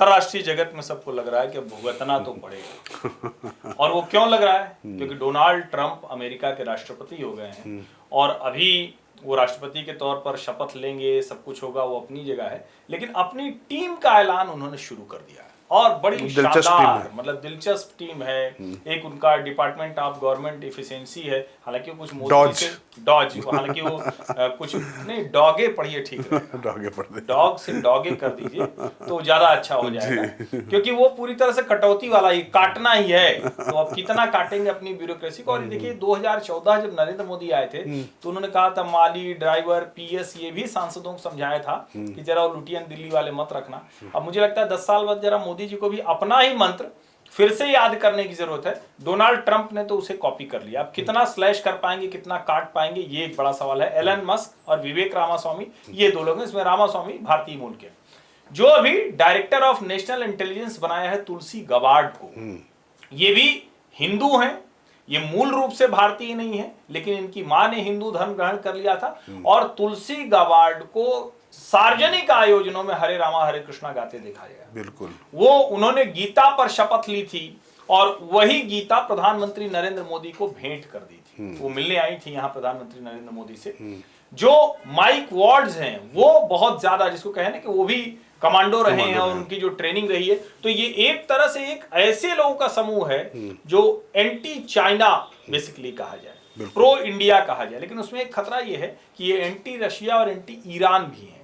अंतरराष्ट्रीय जगत में सबको लग रहा है कि भुगतना तो पड़ेगा। और वो क्यों लग रहा है? क्योंकि डोनाल्ड ट्रंप अमेरिका के राष्ट्रपति हो गए हैं और अभी वो राष्ट्रपति के तौर पर शपथ लेंगे, सब कुछ होगा, वो अपनी जगह है, लेकिन अपनी टीम का ऐलान उन्होंने शुरू कर दिया है और बड़ी शानदार, मतलब दिलचस्प टीम है। एक उनका डिपार्टमेंट ऑफ गवर्नमेंट एफिशिएंसी है, हालांकि वो कुछ मोदी से डॉज, हालांकि वो कुछ नहीं, डॉगे पढ़िए ठीक रहेगा, डॉगे पढ़ दे, डॉग से डॉगे कर दीजिए तो ज्यादा अच्छा हो जाएगा, क्योंकि वो पूरी तरह से कटौती वाला ही, काटना ही है। तो अब कितना काटेंगे अपनी ब्यूरोक्रेसी को। और देखिए 2014 जब नरेंद्र मोदी आए थे तो उन्होंने कहा था माली, ड्राइवर, पीएस, ये भी सांसदों को समझाया था कि जरा वो लुटियन दिल्ली वाले मत रखना। अब मुझे लगता है 10 साल बाद जरा मोदी जी को भी अपना ही मंत्र फिर से याद करने की जरूरत है। डोनाल्ड ट्रंप ने तो उसे कॉपी कर लिया, अब कितना स्लैश कर पाएंगे, कितना काट पाएंगे, ये एक बड़ा सवाल है। एलन मस्क और विवेक रामास्वामी, ये दो लोग हैं, इसमें रामास्वामी भारतीय मूल के। जो अभी डायरेक्टर ऑफ नेशनल इंटेलिजेंस बनाया है तुलसी गबार्ड को, ये भी हिंदू हैं, ये मूल रूप से भारतीय नहीं है, लेकिन इनकी मां ने हिंदू धर्म ग्रहण कर लिया था। और तुलसी गबार्ड को सार्वजनिक आयोजनों में हरे रामा हरे कृष्णा गाते देखा गया। बिल्कुल, वो उन्होंने गीता पर शपथ ली थी और वही गीता प्रधानमंत्री नरेंद्र मोदी को भेंट कर दी थी। वो मिलने आई थी यहाँ प्रधानमंत्री नरेंद्र मोदी से। जो माइक वॉर्ड्स हैं वो बहुत ज्यादा, जिसको कहे ना कि वो भी कमांडो रहे हैं और उनकी जो ट्रेनिंग रही है, तो ये एक तरह से एक ऐसे लोगों का समूह है जो एंटी चाइना बेसिकली कहा जाए, प्रो इंडिया कहा जाए, लेकिन उसमें एक खतरा ये है कि ये एंटी रशिया और एंटी ईरान भी है।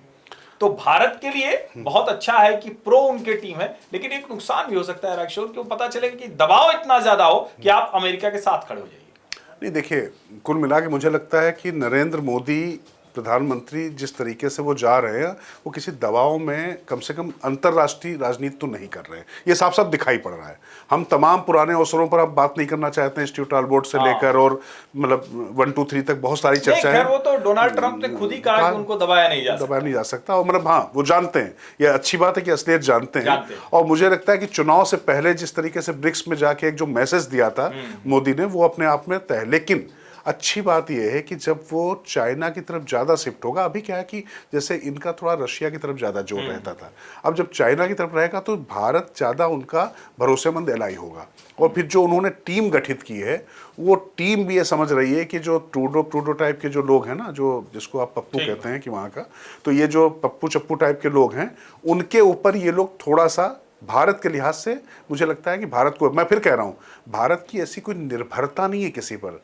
तो भारत के लिए बहुत अच्छा है कि प्रो उनके टीम है, लेकिन एक नुकसान भी हो सकता है राकेश, कि वो पता चलेगा कि दबाव इतना ज्यादा हो कि आप अमेरिका के साथ खड़े हो जाइए। नहीं, देखिए, कुल मिला के मुझे लगता है कि नरेंद्र मोदी प्रधानमंत्री जिस तरीके से वो जा रहे हैं, वो किसी दबाव में कम से कम अंतर्राष्ट्रीय राजनीति तो नहीं कर रहे हैं, ये साफ साफ दिखाई पड़ रहा है। हम तमाम पुराने अवसरों पर अब बात नहीं करना चाहते हैं, इंस्टीट्यूट आलबोर्ड से लेकर और मतलब 1 2 3 तक बहुत सारी चर्चा है। वो तो डोनाल्ड ट्रंप ने खुद ही कहा कि उनको दबाया नहीं जा सकता। और मतलब हाँ, वो जानते हैं, ये अच्छी बात है कि असलियत जानते हैं। और मुझे लगता है कि चुनाव से पहले जिस तरीके से ब्रिक्स में जाके एक जो मैसेज दिया था मोदी ने, वो अपने आप में तय। लेकिन अच्छी बात यह है कि जब वो चाइना की तरफ ज़्यादा शिफ्ट होगा, अभी क्या है कि जैसे इनका थोड़ा रशिया की तरफ ज़्यादा जोर रहता था, अब जब चाइना की तरफ रहेगा तो भारत ज़्यादा उनका भरोसेमंद एलाई होगा। और फिर जो उन्होंने टीम गठित की है, वो टीम भी ये समझ रही है कि जो ट्रूडो टाइप के जो लोग हैं ना, जो जिसको आप पप्पू कहते हैं कि वहाँ का, तो ये जो पप्पू चप्पू टाइप के लोग हैं, उनके ऊपर ये लोग थोड़ा सा भारत के लिहाज से, मुझे लगता है कि भारत को, मैं फिर कह रहा हूं, भारत की ऐसी कोई निर्भरता नहीं है किसी पर।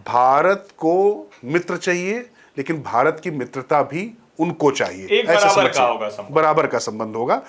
भारत को मित्र चाहिए, लेकिन भारत की मित्रता भी उनको चाहिए, एक बराबर का होगा, बराबर का संबंध होगा।